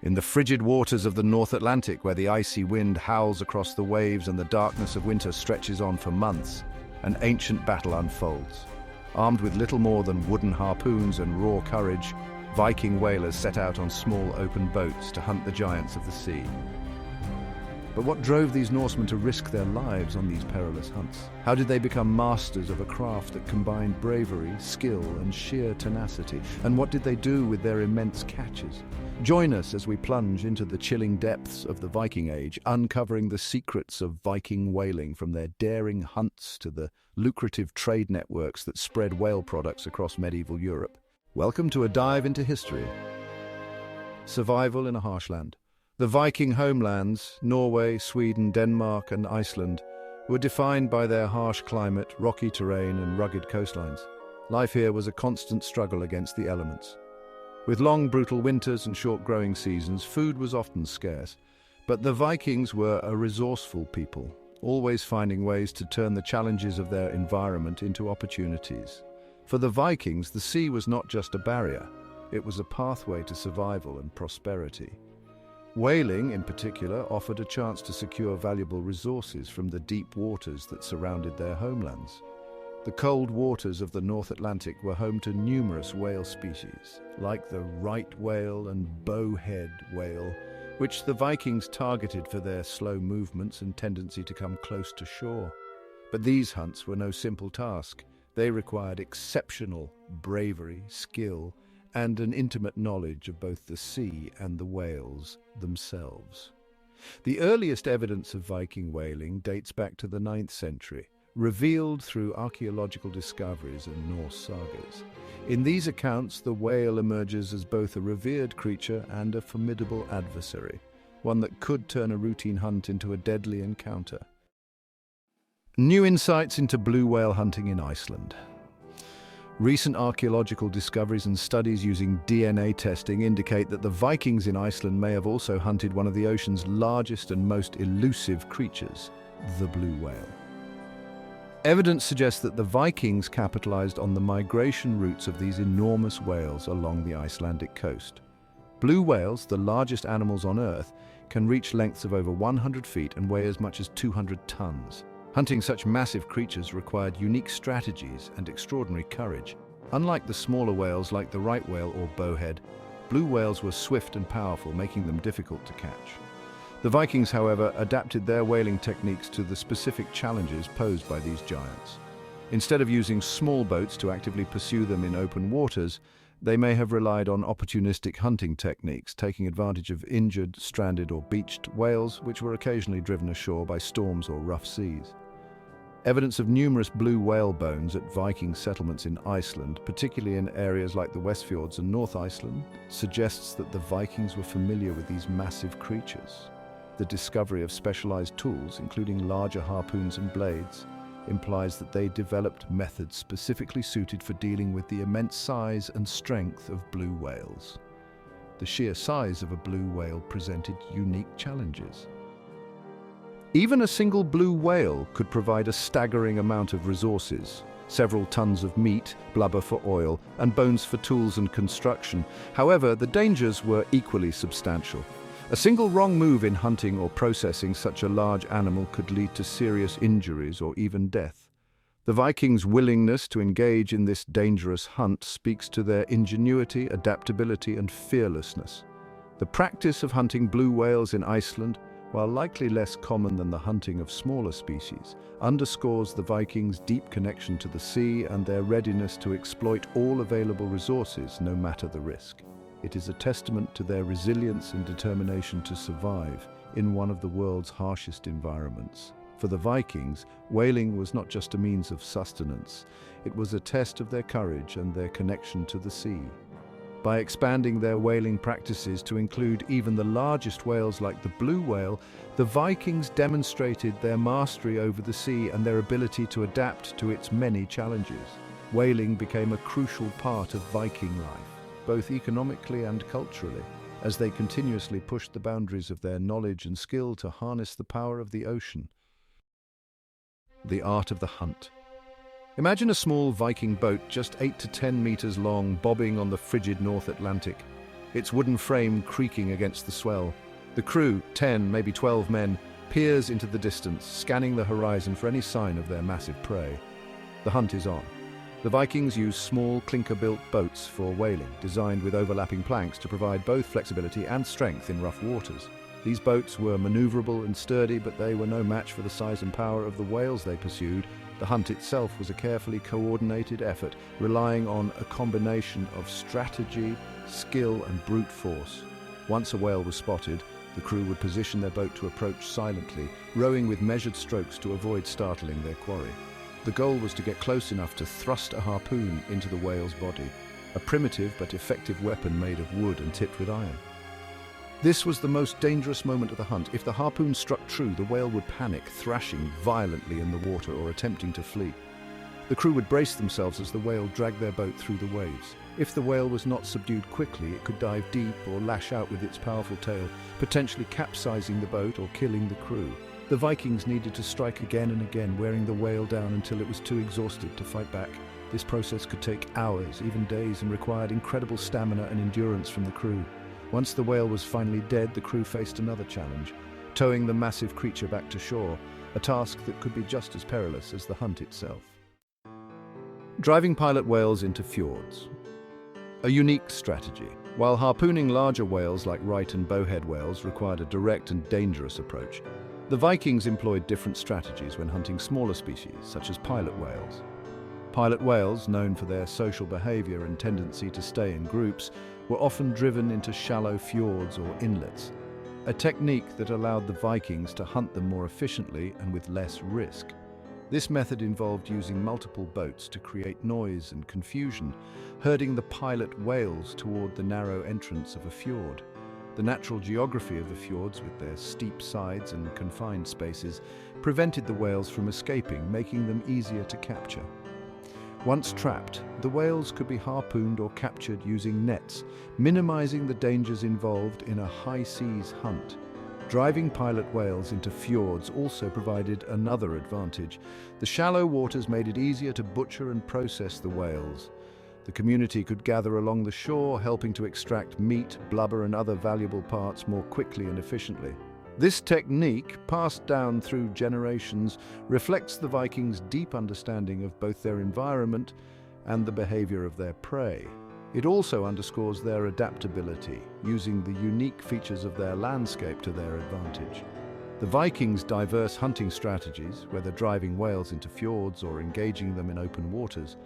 In the frigid waters of the North Atlantic, where the icy wind howls across the waves and the darkness of winter stretches on for months, an ancient battle unfolds. Armed with little more than wooden harpoons and raw courage, Viking whalers set out on small open boats to hunt the giants of the sea. But what drove these Norsemen to risk their lives on these perilous hunts? How did they become masters of a craft that combined bravery, skill, and sheer tenacity? And what did they do with their immense catches? Join us as we plunge into the chilling depths of the Viking Age, uncovering the secrets of Viking whaling, from their daring hunts to the lucrative trade networks that spread whale products across medieval Europe. Welcome to a dive into history. Survival in a harsh land. The Viking homelands, Norway, Sweden, Denmark, and Iceland, were defined by their harsh climate, rocky terrain, and rugged coastlines. Life here was a constant struggle against the elements. With long, brutal winters and short growing seasons, food was often scarce. But the Vikings were a resourceful people, always finding ways to turn the challenges of their environment into opportunities. For the Vikings, the sea was not just a barrier, it was a pathway to survival and prosperity. Whaling, in particular, offered a chance to secure valuable resources from the deep waters that surrounded their homelands. The cold waters of the North Atlantic were home to numerous whale species, like the right whale and bowhead whale, which the Vikings targeted for their slow movements and tendency to come close to shore. But these hunts were no simple task. They required exceptional bravery, skill, and an intimate knowledge of both the sea and the whales themselves. The earliest evidence of Viking whaling dates back to the 9th century, revealed through archaeological discoveries and Norse sagas. In these accounts, the whale emerges as both a revered creature and a formidable adversary, one that could turn a routine hunt into a deadly encounter. New insights into blue whale hunting in Iceland. Recent archaeological discoveries and studies using DNA testing indicate that the Vikings in Iceland may have also hunted one of the ocean's largest and most elusive creatures, the blue whale. Evidence suggests that the Vikings capitalized on the migration routes of these enormous whales along the Icelandic coast. Blue whales, the largest animals on Earth, can reach lengths of over 100 feet and weigh as much as 200 tons. Hunting such massive creatures required unique strategies and extraordinary courage. Unlike the smaller whales like the right whale or bowhead, blue whales were swift and powerful, making them difficult to catch. The Vikings, however, adapted their whaling techniques to the specific challenges posed by these giants. Instead of using small boats to actively pursue them in open waters, they may have relied on opportunistic hunting techniques, taking advantage of injured, stranded, or beached whales, which were occasionally driven ashore by storms or rough seas. Evidence of numerous blue whale bones at Viking settlements in Iceland, particularly in areas like the Westfjords and North Iceland, suggests that the Vikings were familiar with these massive creatures. The discovery of specialized tools, including larger harpoons and blades, implies that they developed methods specifically suited for dealing with the immense size and strength of blue whales. The sheer size of a blue whale presented unique challenges. Even a single blue whale could provide a staggering amount of resources: several tons of meat, blubber for oil, and bones for tools and construction. However, the dangers were equally substantial. A single wrong move in hunting or processing such a large animal could lead to serious injuries or even death. The Vikings' willingness to engage in this dangerous hunt speaks to their ingenuity, adaptability, and fearlessness. The practice of hunting blue whales in Iceland, while likely less common than the hunting of smaller species, underscores the Vikings' deep connection to the sea and their readiness to exploit all available resources, no matter the risk. It is a testament to their resilience and determination to survive in one of the world's harshest environments. For the Vikings, whaling was not just a means of sustenance, it was a test of their courage and their connection to the sea. By expanding their whaling practices to include even the largest whales like the blue whale, the Vikings demonstrated their mastery over the sea and their ability to adapt to its many challenges. Whaling became a crucial part of Viking life, both economically and culturally, as they continuously pushed the boundaries of their knowledge and skill to harness the power of the ocean. The art of the hunt. Imagine a small Viking boat just 8 to 10 meters long, bobbing on the frigid North Atlantic. its wooden frame creaking against the swell. The crew, 10, maybe 12 men, peers into the distance, scanning the horizon for any sign of their massive prey. The hunt is on. The Vikings use small, clinker-built boats for whaling, designed with overlapping planks to provide both flexibility and strength in rough waters. These boats were maneuverable and sturdy, but they were no match for the size and power of the whales they pursued. The hunt itself was a carefully coordinated effort, relying on a combination of strategy, skill, and brute force. Once a whale was spotted, the crew would position their boat to approach silently, rowing with measured strokes to avoid startling their quarry. The goal was to get close enough to thrust a harpoon into the whale's body, a primitive but effective weapon made of wood and tipped with iron. This was the most dangerous moment of the hunt. If the harpoon struck true, the whale would panic, thrashing violently in the water or attempting to flee. The crew would brace themselves as the whale dragged their boat through the waves. If the whale was not subdued quickly, it could dive deep or lash out with its powerful tail, potentially capsizing the boat or killing the crew. The Vikings needed to strike again and again, wearing the whale down until it was too exhausted to fight back. This process could take hours, even days, and required incredible stamina and endurance from the crew. Once the whale was finally dead, the crew faced another challenge, towing the massive creature back to shore, a task that could be just as perilous as the hunt itself. Driving pilot whales into fjords. A unique strategy. While harpooning larger whales like right and bowhead whales required a direct and dangerous approach, the Vikings employed different strategies when hunting smaller species, such as pilot whales. Pilot whales, known for their social behavior and tendency to stay in groups, were often driven into shallow fjords or inlets, a technique that allowed the Vikings to hunt them more efficiently and with less risk. This method involved using multiple boats to create noise and confusion, herding the pilot whales toward the narrow entrance of a fjord. The natural geography of the fjords, with their steep sides and confined spaces, prevented the whales from escaping, making them easier to capture. Once trapped, the whales could be harpooned or captured using nets, minimizing the dangers involved in a high seas hunt. Driving pilot whales into fjords also provided another advantage. The shallow waters made it easier to butcher and process the whales. The community could gather along the shore, helping to extract meat, blubber, and other valuable parts more quickly and efficiently. This technique, passed down through generations, reflects the Vikings' deep understanding of both their environment and the behavior of their prey. It also underscores their adaptability, using the unique features of their landscape to their advantage. The Vikings' diverse hunting strategies, whether driving whales into fjords or engaging them in open waters,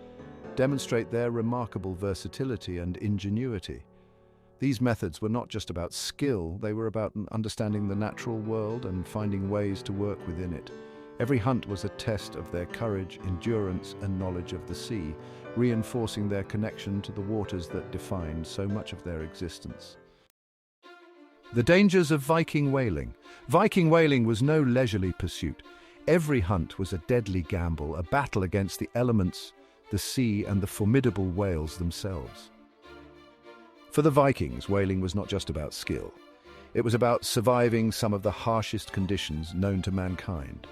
demonstrate their remarkable versatility and ingenuity. These methods were not just about skill, they were about understanding the natural world and finding ways to work within it. Every hunt was a test of their courage, endurance, and knowledge of the sea, reinforcing their connection to the waters that defined so much of their existence. The dangers of Viking whaling. Viking whaling was no leisurely pursuit. Every hunt was a deadly gamble, a battle against the elements, the sea, and the formidable whales themselves. For the Vikings, whaling was not just about skill. It was about surviving some of the harshest conditions known to mankind.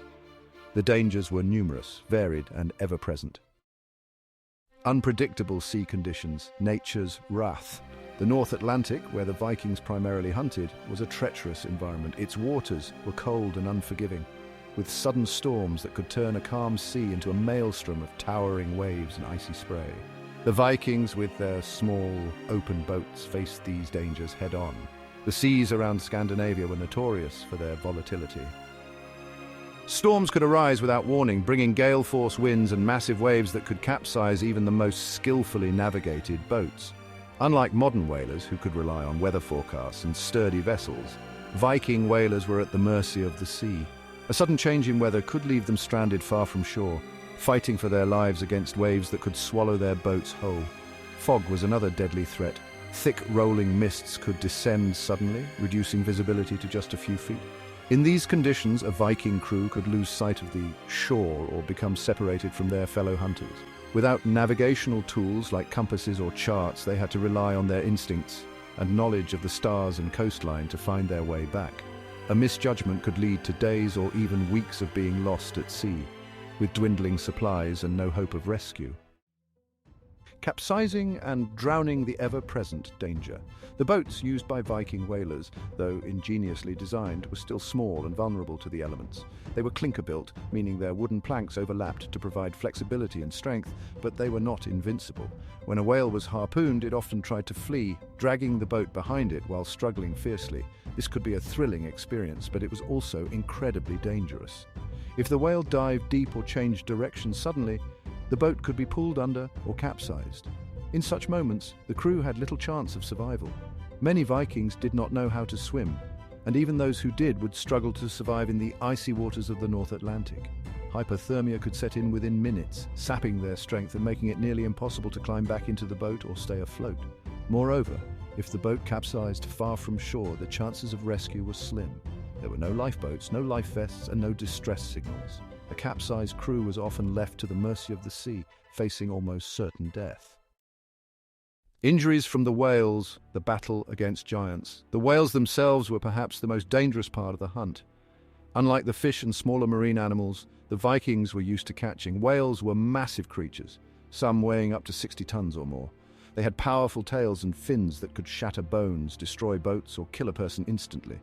The dangers were numerous, varied, and ever-present. Unpredictable sea conditions, nature's wrath. The North Atlantic, where the Vikings primarily hunted, was a treacherous environment. Its waters were cold and unforgiving, with sudden storms that could turn a calm sea into a maelstrom of towering waves and icy spray. The Vikings, with their small, open boats, faced these dangers head-on. The seas around Scandinavia were notorious for their volatility. Storms could arise without warning, bringing gale-force winds and massive waves that could capsize even the most skillfully navigated boats. Unlike modern whalers, who could rely on weather forecasts and sturdy vessels, Viking whalers were at the mercy of the sea. A sudden change in weather could leave them stranded far from shore, fighting for their lives against waves that could swallow their boats whole. Fog was another deadly threat. Thick rolling mists could descend suddenly, reducing visibility to just a few feet. In these conditions, a Viking crew could lose sight of the shore or become separated from their fellow hunters. Without navigational tools like compasses or charts, they had to rely on their instincts and knowledge of the stars and coastline to find their way back. A misjudgment could lead to days or even weeks of being lost at sea, with dwindling supplies and no hope of rescue. capsizing and drowning the ever-present danger. The boats used by Viking whalers, though ingeniously designed, were still small and vulnerable to the elements. They were clinker-built, meaning their wooden planks overlapped to provide flexibility and strength, but they were not invincible. When a whale was harpooned, it often tried to flee, dragging the boat behind it while struggling fiercely. This could be a thrilling experience, but it was also incredibly dangerous. If the whale dived deep or changed direction suddenly, the boat could be pulled under or capsized. In such moments, the crew had little chance of survival. Many Vikings did not know how to swim, and even those who did would struggle to survive in the icy waters of the North Atlantic. Hypothermia could set in within minutes, sapping their strength and making it nearly impossible to climb back into the boat or stay afloat. Moreover, if the boat capsized far from shore, the chances of rescue were slim. There were no lifeboats, no life vests, and no distress signals. A capsized crew was often left to the mercy of the sea, facing almost certain death. Injuries from the whales, the battle against giants. The whales themselves were perhaps the most dangerous part of the hunt. Unlike the fish and smaller marine animals the Vikings were used to catching, whales were massive creatures, some weighing up to 60 tons or more. They had powerful tails and fins that could shatter bones, destroy boats, or kill a person instantly.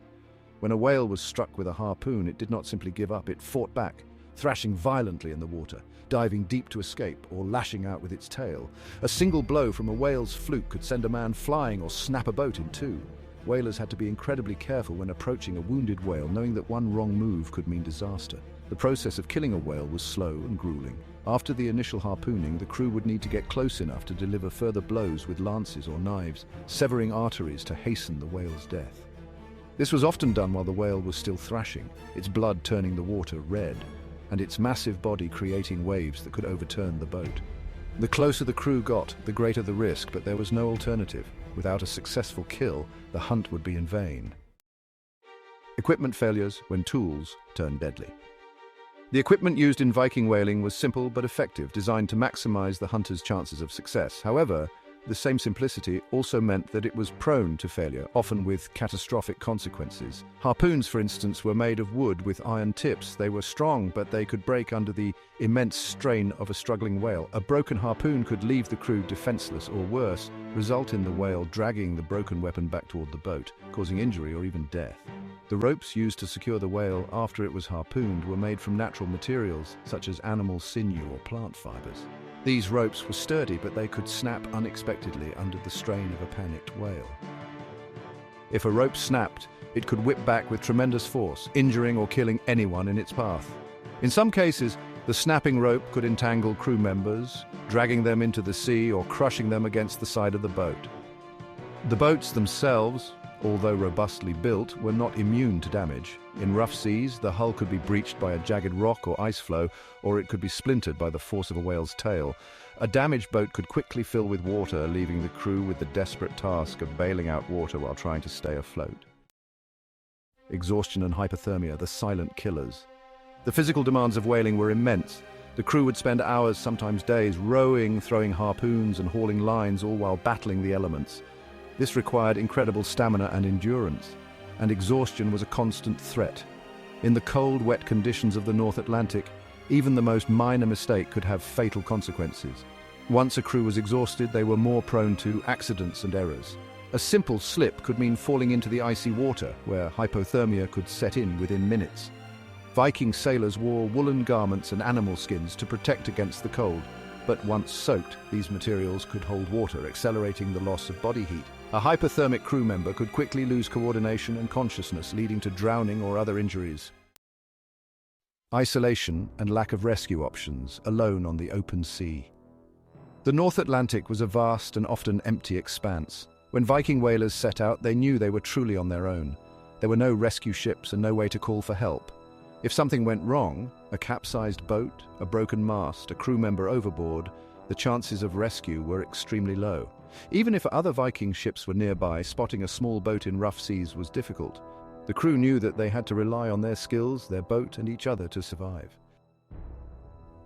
When a whale was struck with a harpoon, it did not simply give up, it fought back, thrashing violently in the water, diving deep to escape, or lashing out with its tail. A single blow from a whale's fluke could send a man flying or snap a boat in two. Whalers had to be incredibly careful when approaching a wounded whale, knowing that one wrong move could mean disaster. The process of killing a whale was slow and grueling. After the initial harpooning, the crew would need to get close enough to deliver further blows with lances or knives, severing arteries to hasten the whale's death. This was often done while the whale was still thrashing, its blood turning the water red, and its massive body creating waves that could overturn the boat. The closer the crew got, the greater the risk, but there was no alternative. Without a successful kill, the hunt would be in vain. Equipment failures when tools turned deadly. The equipment used in Viking whaling was simple but effective, designed to maximize the hunter's chances of success. However, the same simplicity also meant that it was prone to failure, often with catastrophic consequences. Harpoons, for instance, were made of wood with iron tips. They were strong, but they could break under the immense strain of a struggling whale. A broken harpoon could leave the crew defenseless or worse, result in the whale dragging the broken weapon back toward the boat, causing injury or even death. The ropes used to secure the whale after it was harpooned were made from natural materials, such as animal sinew or plant fibers. These ropes were sturdy, but they could snap unexpectedly under the strain of a panicked whale. If a rope snapped, it could whip back with tremendous force, injuring or killing anyone in its path. In some cases, the snapping rope could entangle crew members, dragging them into the sea or crushing them against the side of the boat. The boats themselves, although robustly built, were not immune to damage. In rough seas, the hull could be breached by a jagged rock or ice floe, or it could be splintered by the force of a whale's tail. A damaged boat could quickly fill with water, leaving the crew with the desperate task of bailing out water while trying to stay afloat. Exhaustion and hypothermia, the silent killers. The physical demands of whaling were immense. The crew would spend hours, sometimes days, rowing, throwing harpoons and hauling lines, all while battling the elements. This required incredible stamina and endurance, and exhaustion was a constant threat. In the cold, wet conditions of the North Atlantic, even the most minor mistake could have fatal consequences. Once a crew was exhausted, they were more prone to accidents and errors. A simple slip could mean falling into the icy water, where hypothermia could set in within minutes. Viking sailors wore woolen garments and animal skins to protect against the cold, but once soaked, these materials could hold water, accelerating the loss of body heat. A hypothermic crew member could quickly lose coordination and consciousness, leading to drowning or other injuries. Isolation and lack of rescue options, alone on the open sea. The North Atlantic was a vast and often empty expanse. When Viking whalers set out, they knew they were truly on their own. There were no rescue ships and no way to call for help. If something went wrong, a capsized boat, a broken mast, a crew member overboard, the chances of rescue were extremely low. Even if other Viking ships were nearby, spotting a small boat in rough seas was difficult. The crew knew that they had to rely on their skills, their boat, and each other to survive.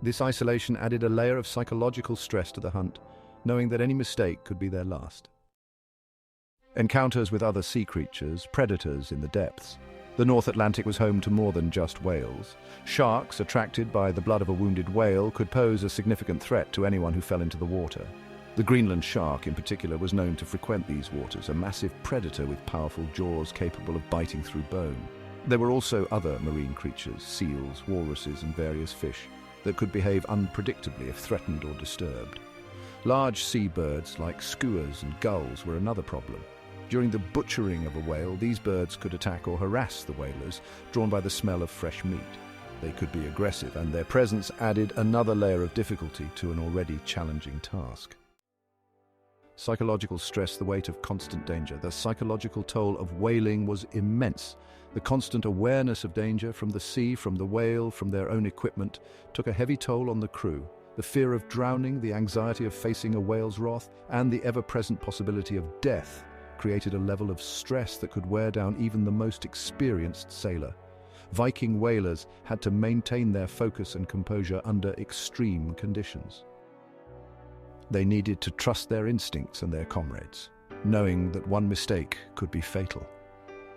This isolation added a layer of psychological stress to the hunt, knowing that any mistake could be their last. Encounters with other sea creatures, predators in the depths. The North Atlantic was home to more than just whales. Sharks, attracted by the blood of a wounded whale, could pose a significant threat to anyone who fell into the water. The Greenland shark, in particular, was known to frequent these waters, a massive predator with powerful jaws capable of biting through bone. There were also other marine creatures, seals, walruses, and various fish, that could behave unpredictably if threatened or disturbed. Large seabirds like skuas and gulls were another problem. During the butchering of a whale, these birds could attack or harass the whalers, drawn by the smell of fresh meat. They could be aggressive, and their presence added another layer of difficulty to an already challenging task. Psychological stress, the weight of constant danger. The psychological toll of whaling was immense. The constant awareness of danger from the sea, from the whale, from their own equipment, took a heavy toll on the crew. The fear of drowning, the anxiety of facing a whale's wrath, and the ever-present possibility of death created a level of stress that could wear down even the most experienced sailor. Viking whalers had to maintain their focus and composure under extreme conditions. They needed to trust their instincts and their comrades, knowing that one mistake could be fatal.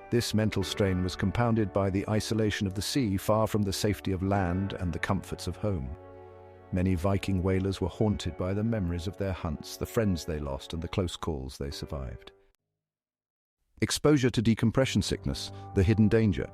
This mental strain was compounded by the isolation of the sea, far from the safety of land and the comforts of home. Many Viking whalers were haunted by the memories of their hunts, the friends they lost, and the close calls they survived. Exposure to decompression sickness, the hidden danger.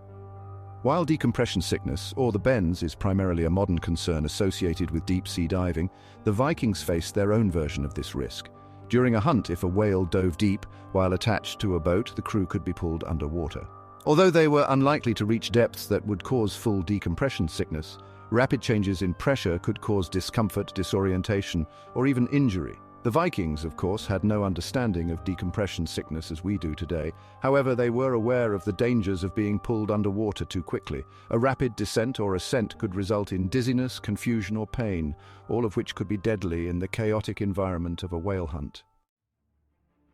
While decompression sickness, or the bends, is primarily a modern concern associated with deep-sea diving, the Vikings faced their own version of this risk. During a hunt, if a whale dove deep while attached to a boat, the crew could be pulled underwater. Although they were unlikely to reach depths that would cause full decompression sickness, rapid changes in pressure could cause discomfort, disorientation, or even injury. The Vikings, of course, had no understanding of decompression sickness as we do today. However, they were aware of the dangers of being pulled underwater too quickly. A rapid descent or ascent could result in dizziness, confusion, or pain, all of which could be deadly in the chaotic environment of a whale hunt.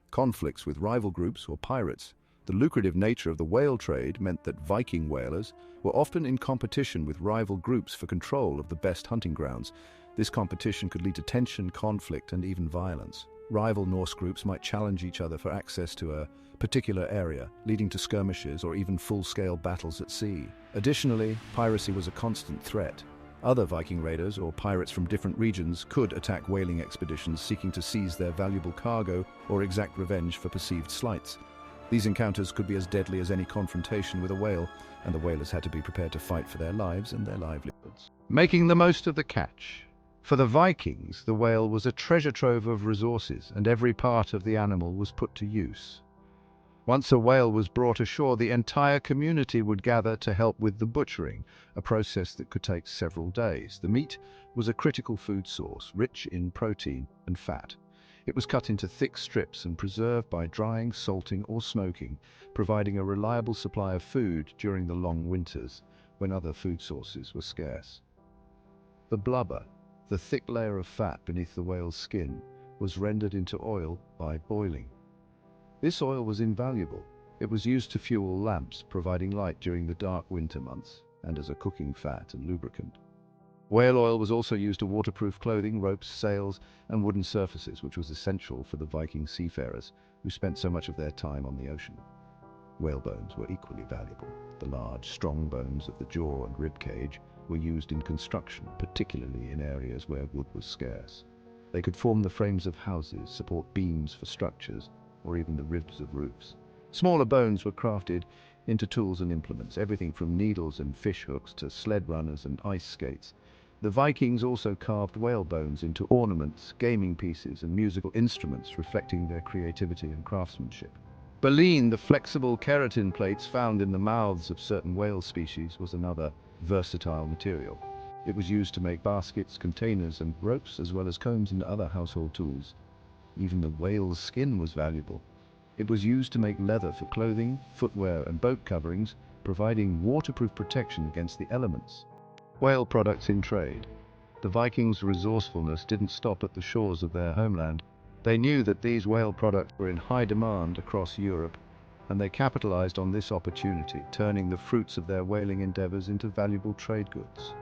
Conflicts with rival groups or pirates. The lucrative nature of the whale trade meant that Viking whalers were often in competition with rival groups for control of the best hunting grounds. This competition could lead to tension, conflict, and even violence. Rival Norse groups might challenge each other for access to a particular area, leading to skirmishes or even full-scale battles at sea. Additionally, piracy was a constant threat. Other Viking raiders or pirates from different regions could attack whaling expeditions seeking to seize their valuable cargo or exact revenge for perceived slights. These encounters could be as deadly as any confrontation with a whale, and the whalers had to be prepared to fight for their lives and their livelihoods. Making the most of the catch. For the Vikings, the whale was a treasure trove of resources, and every part of the animal was put to use. Once a whale was brought ashore, the entire community would gather to help with the butchering, a process that could take several days. The meat was a critical food source, rich in protein and fat. It was cut into thick strips and preserved by drying, salting, or smoking, providing a reliable supply of food during the long winters, when other food sources were scarce. The blubber, the thick layer of fat beneath the whale's skin, was rendered into oil by boiling. This oil was invaluable. It was used to fuel lamps, providing light during the dark winter months, and as a cooking fat and lubricant. Whale oil was also used to waterproof clothing, ropes, sails, and wooden surfaces, which was essential for the Viking seafarers, who spent so much of their time on the ocean. Whale bones were equally valuable. The large, strong bones of the jaw and rib cage were used in construction, particularly in areas where wood was scarce. They could form the frames of houses, support beams for structures, or even the ribs of roofs. Smaller bones were crafted into tools and implements, everything from needles and fish hooks to sled runners and ice skates. The Vikings also carved whale bones into ornaments, gaming pieces, and musical instruments, reflecting their creativity and craftsmanship. Baleen, the flexible keratin plates found in the mouths of certain whale species, was another versatile material. It was used to make baskets, containers, and ropes, as well as combs and other household tools. Even the whale's skin was valuable. It was used to make leather for clothing, footwear, and boat coverings, providing waterproof protection against the elements. Whale products in trade. The Vikings' resourcefulness didn't stop at the shores of their homeland. They knew that these whale products were in high demand across Europe, and they capitalized on this opportunity, turning the fruits of their whaling endeavors into valuable trade goods.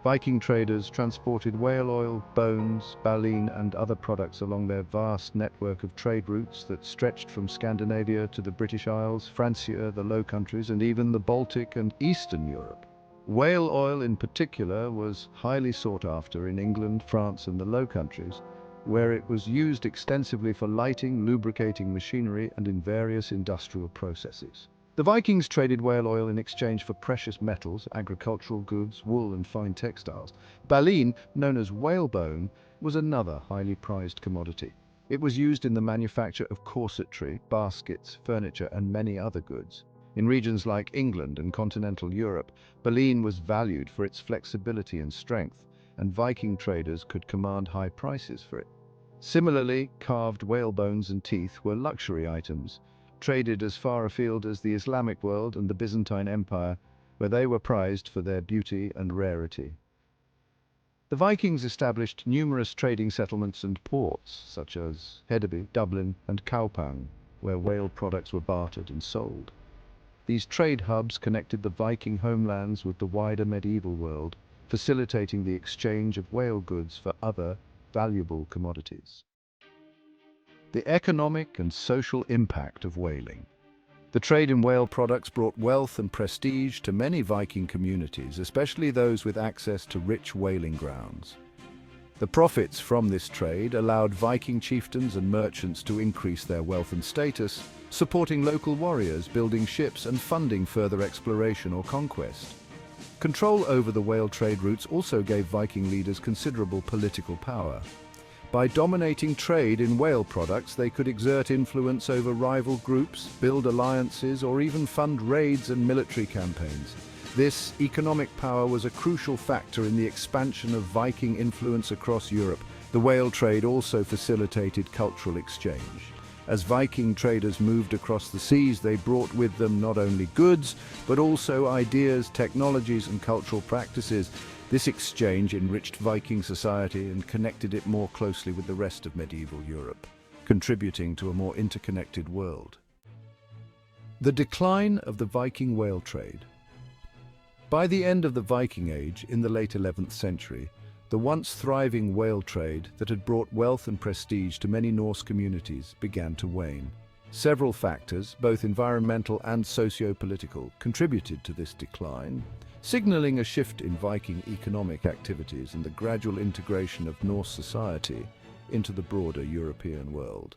Viking traders transported whale oil, bones, baleen, and other products along their vast network of trade routes that stretched from Scandinavia to the British Isles, Francia, the Low Countries, and even the Baltic and Eastern Europe. Whale oil in particular was highly sought after in England, France, and the Low Countries, where it was used extensively for lighting, lubricating machinery, and in various industrial processes. The Vikings traded whale oil in exchange for precious metals, agricultural goods, wool, and fine textiles. Baleen, known as whalebone, was another highly prized commodity. It was used in the manufacture of corsetry, baskets, furniture, and many other goods. In regions like England and continental Europe, baleen was valued for its flexibility and strength, and Viking traders could command high prices for it. Similarly, carved whale bones and teeth were luxury items, traded as far afield as the Islamic world and the Byzantine Empire, where they were prized for their beauty and rarity. The Vikings established numerous trading settlements and ports, such as Hedeby, Dublin, and Kaupang, where whale products were bartered and sold. These trade hubs connected the Viking homelands with the wider medieval world, facilitating the exchange of whale goods for other valuable commodities. The economic and social impact of whaling. The trade in whale products brought wealth and prestige to many Viking communities, especially those with access to rich whaling grounds. The profits from this trade allowed Viking chieftains and merchants to increase their wealth and status, supporting local warriors, building ships, and funding further exploration or conquest. Control over the whale trade routes also gave Viking leaders considerable political power. By dominating trade in whale products, they could exert influence over rival groups, build alliances, or even fund raids and military campaigns. This economic power was a crucial factor in the expansion of Viking influence across Europe. The whale trade also facilitated cultural exchange. As Viking traders moved across the seas, they brought with them not only goods, but also ideas, technologies, and cultural practices. This exchange enriched Viking society and connected it more closely with the rest of medieval Europe, contributing to a more interconnected world. The decline of the Viking whale trade. By the end of the Viking Age, in the late 11th century, the once thriving whale trade that had brought wealth and prestige to many Norse communities began to wane. Several factors, both environmental and socio-political, contributed to this decline, signaling a shift in Viking economic activities and the gradual integration of Norse society into the broader European world.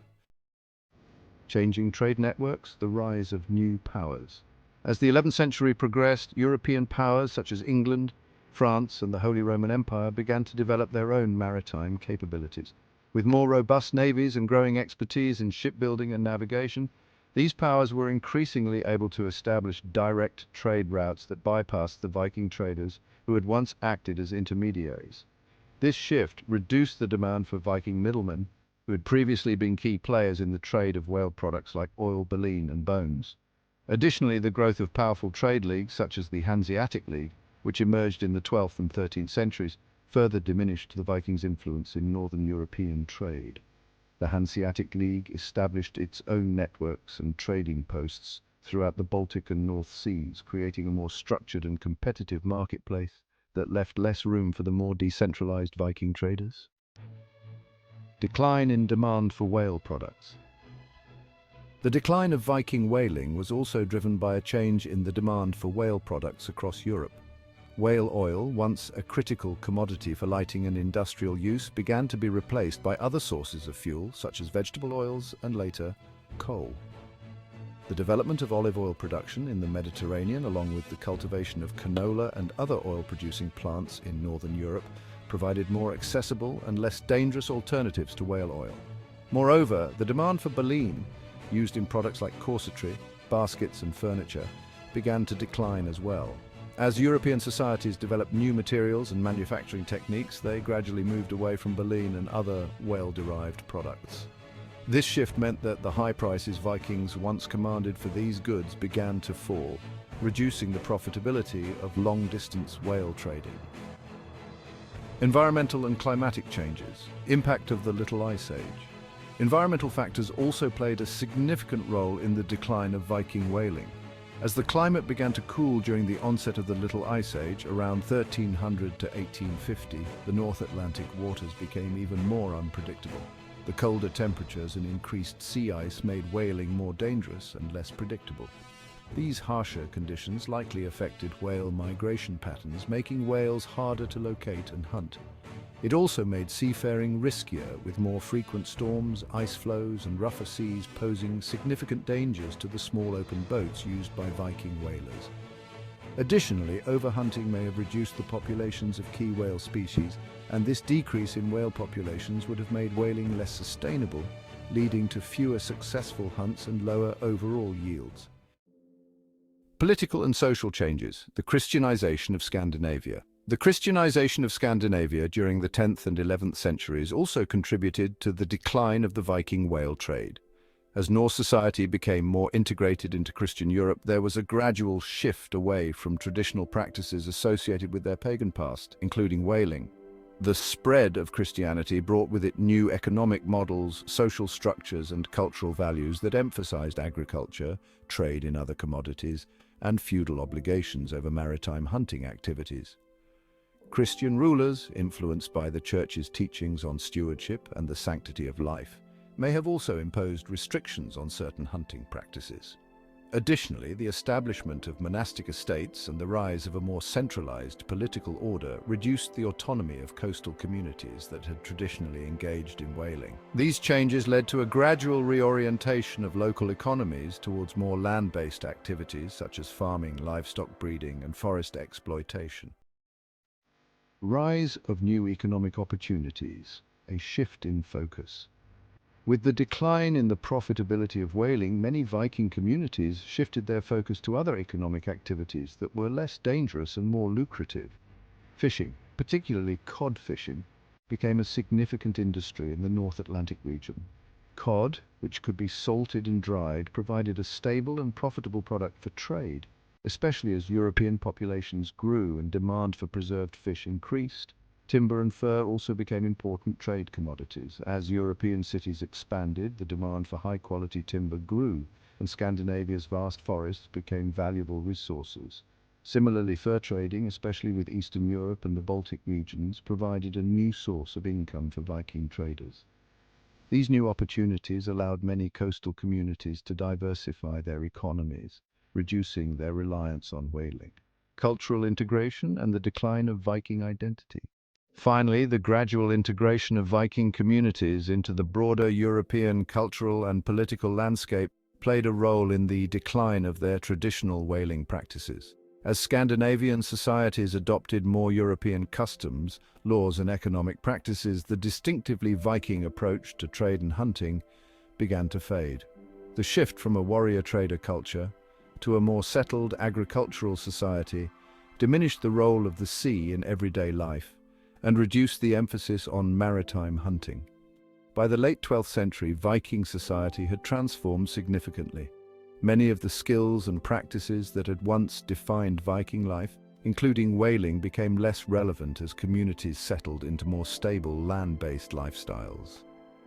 Changing trade networks, the rise of new powers. As the 11th century progressed, European powers such as England, France, and the Holy Roman Empire began to develop their own maritime capabilities. With more robust navies and growing expertise in shipbuilding and navigation, these powers were increasingly able to establish direct trade routes that bypassed the Viking traders who had once acted as intermediaries. This shift reduced the demand for Viking middlemen, who had previously been key players in the trade of whale products like oil, baleen, and bones. Additionally, the growth of powerful trade leagues such as the Hanseatic League, which emerged in the 12th and 13th centuries, further diminished the Vikings' influence in northern European trade. The Hanseatic League established its own networks and trading posts throughout the Baltic and North Seas, creating a more structured and competitive marketplace that left less room for the more decentralized Viking traders. Decline in demand for whale products. The decline of Viking whaling was also driven by a change in the demand for whale products across Europe. Whale oil, once a critical commodity for lighting and industrial use, began to be replaced by other sources of fuel, such as vegetable oils and later, coal. The development of olive oil production in the Mediterranean, along with the cultivation of canola and other oil-producing plants in northern Europe, provided more accessible and less dangerous alternatives to whale oil. Moreover, the demand for baleen, used in products like corsetry, baskets, and furniture, began to decline as well. As European societies developed new materials and manufacturing techniques, they gradually moved away from baleen and other whale-derived products. This shift meant that the high prices Vikings once commanded for these goods began to fall, reducing the profitability of long-distance whale trading. Environmental and climatic changes. Impact of the Little Ice Age. Environmental factors also played a significant role in the decline of Viking whaling. As the climate began to cool during the onset of the Little Ice Age, around 1300 to 1850, the North Atlantic waters became even more unpredictable. The colder temperatures and increased sea ice made whaling more dangerous and less predictable. These harsher conditions likely affected whale migration patterns, making whales harder to locate and hunt. It also made seafaring riskier, with more frequent storms, ice floes, and rougher seas posing significant dangers to the small open boats used by Viking whalers. Additionally, overhunting may have reduced the populations of key whale species, and this decrease in whale populations would have made whaling less sustainable, leading to fewer successful hunts and lower overall yields. Political and social changes. The Christianization of Scandinavia. The Christianization of Scandinavia during the 10th and 11th centuries also contributed to the decline of the Viking whale trade. As Norse society became more integrated into Christian Europe, there was a gradual shift away from traditional practices associated with their pagan past, including whaling. The spread of Christianity brought with it new economic models, social structures, and cultural values that emphasized agriculture, trade in other commodities, and feudal obligations over maritime hunting activities. Christian rulers, influenced by the Church's teachings on stewardship and the sanctity of life, may have also imposed restrictions on certain hunting practices. Additionally, the establishment of monastic estates and the rise of a more centralized political order reduced the autonomy of coastal communities that had traditionally engaged in whaling. These changes led to a gradual reorientation of local economies towards more land-based activities such as farming, livestock breeding, and forest exploitation. Rise of new economic opportunities, a shift in focus. With the decline in the profitability of whaling, many Viking communities shifted their focus to other economic activities that were less dangerous and more lucrative. Fishing, particularly cod fishing, became a significant industry in the North Atlantic region. Cod, which could be salted and dried, provided a stable and profitable product for trade, especially as European populations grew and demand for preserved fish increased. Timber and fur also became important trade commodities. As European cities expanded, the demand for high-quality timber grew, and Scandinavia's vast forests became valuable resources. Similarly, fur trading, especially with Eastern Europe and the Baltic regions, provided a new source of income for Viking traders. These new opportunities allowed many coastal communities to diversify their economies, reducing their reliance on whaling. Cultural integration and the decline of Viking identity. Finally, the gradual integration of Viking communities into the broader European cultural and political landscape played a role in the decline of their traditional whaling practices. As Scandinavian societies adopted more European customs, laws, and economic practices, the distinctively Viking approach to trade and hunting began to fade. The shift from a warrior-trader culture to a more settled agricultural society diminished the role of the sea in everyday life and reduced the emphasis on maritime hunting. By the late 12th century, Viking society had transformed significantly. Many of the skills and practices that had once defined Viking life, including whaling, became less relevant as communities settled into more stable land-based lifestyles.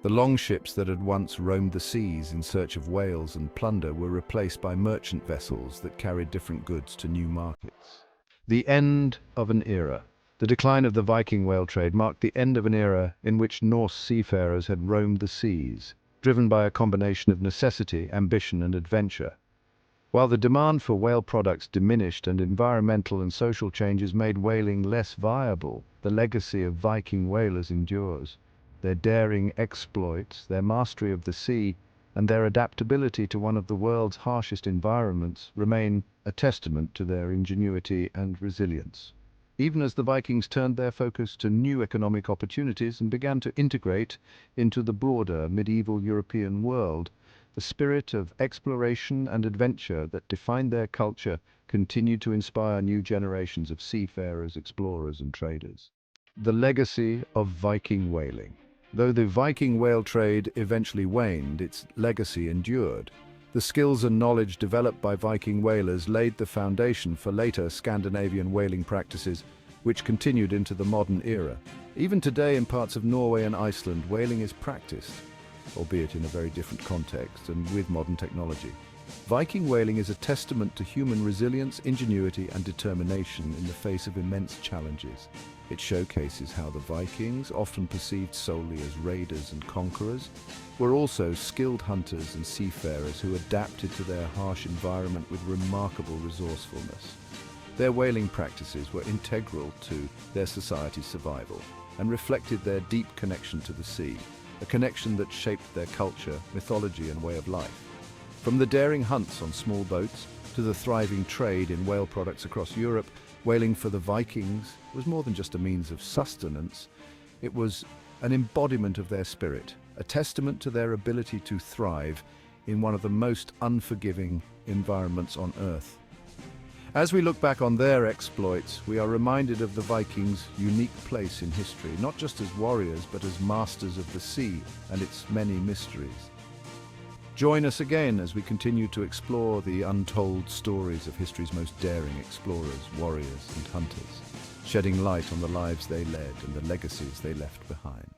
The longships that had once roamed the seas in search of whales and plunder were replaced by merchant vessels that carried different goods to new markets. The end of an era. The decline of the Viking whale trade marked the end of an era in which Norse seafarers had roamed the seas, driven by a combination of necessity, ambition, and adventure. While the demand for whale products diminished and environmental and social changes made whaling less viable, the legacy of Viking whalers endures. Their daring exploits, their mastery of the sea, and their adaptability to one of the world's harshest environments remain a testament to their ingenuity and resilience. Even as the Vikings turned their focus to new economic opportunities and began to integrate into the broader medieval European world, the spirit of exploration and adventure that defined their culture continued to inspire new generations of seafarers, explorers, and traders. The legacy of Viking whaling. Though the Viking whale trade eventually waned, its legacy endured. The skills and knowledge developed by Viking whalers laid the foundation for later Scandinavian whaling practices, which continued into the modern era. Even today, in parts of Norway and Iceland, whaling is practiced, albeit in a very different context and with modern technology. Viking whaling is a testament to human resilience, ingenuity, and determination in the face of immense challenges. It showcases how the Vikings, often perceived solely as raiders and conquerors, were also skilled hunters and seafarers who adapted to their harsh environment with remarkable resourcefulness. Their whaling practices were integral to their society's survival. and reflected their deep connection to the sea, a connection that shaped their culture, mythology, and way of life. From the daring hunts on small boats to the thriving trade in whale products across Europe, whaling for the Vikings was more than just a means of sustenance. It was an embodiment of their spirit, a testament to their ability to thrive in one of the most unforgiving environments on Earth. As we look back on their exploits, we are reminded of the Vikings' unique place in history, not just as warriors, but as masters of the sea and its many mysteries. Join us again as we continue to explore the untold stories of history's most daring explorers, warriors, and hunters, shedding light on the lives they led and the legacies they left behind.